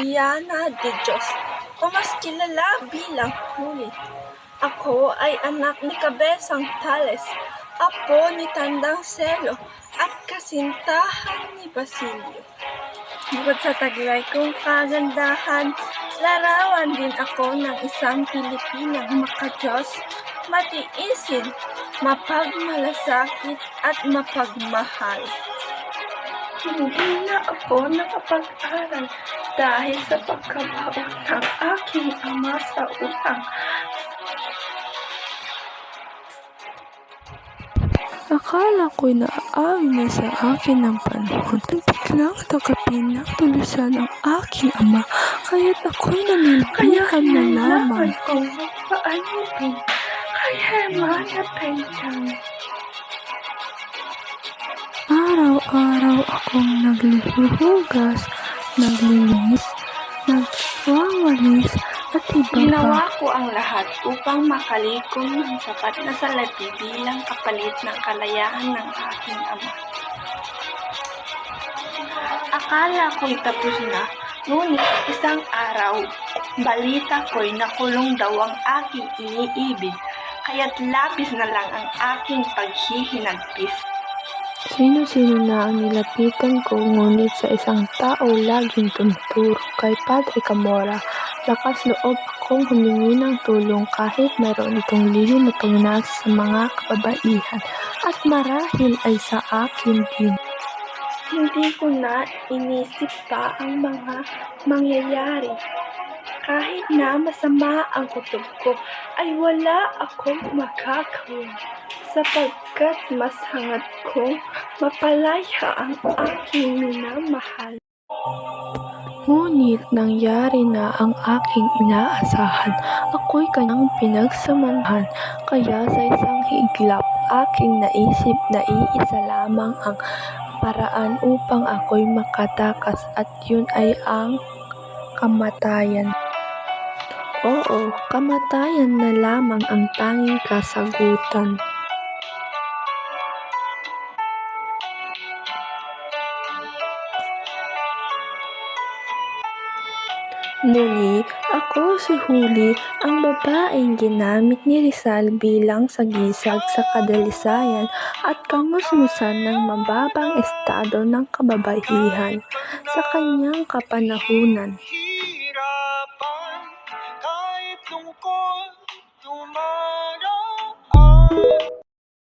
Juliana de Dios, o mas kilala bilang Juli. Ako ay anak ni Kabesang Tales, apo ni Tandang Selo, at kasintahan ni Basilio. Bukod sa taglay kong kagandahan, larawan din ako ng isang Pilipinang makadiyos, matiisin, mapagmalasakit at mapagmahal. Hindi na ako nakapag-aral dahil sa pagkabaon ng aking ama sa utang. Akala ko'y naaawi na sa akin ang panahon. Biglang takapin ng tulusan ang aking ama, kaya't ako'y nanilbihan na lamang. Kung magpaalipin, kaya manapay dyan. Araw-araw akong naglihuhugas, naglilinis, nagwawalis, at iba pa. Ginawa ko ang lahat upang makalikom ng sapat na salapi bilang kapalit ng kalayaan ng aking ama. Akala ko'y tapos na, ngunit isang araw, balita ko'y nakulong daw ang aking iniibig, kaya't labis na lang ang aking paghihinagpis. Sino-sino na ang nilapitan ko, ngunit sa isang tao laging tumuturo, kay Padre Camora. Lakas loob akong humingi ng tulong kahit mayroon itong lihim na pangnas sa mga kababaihan, at marahil ay sa akin din. Hindi ko na inisip pa ang mga mangyayari. Kahit na masama ang kutob ko, ay wala akong magagawa, sapagkat mas hangad kong mapalaya ang aking minamahal. Ngunit nangyari na ang aking inaasahan. Ako'y kanyang pinagsamantalahan, kaya sa isang higlap aking naisip na iisa lamang ang paraan upang ako'y makatakas, at yun ay ang kamatayan. Oo, kamatayan na lamang ang tanging kasagutan. Ngunit ako si Huli, ang babaeng ginamit ni Rizal bilang sagisag sa kadalisayan at kamusmusan ng mababang estado ng kababaihan sa kanyang kapanahunan. Hirapan, kahit lungkot, dumaraan.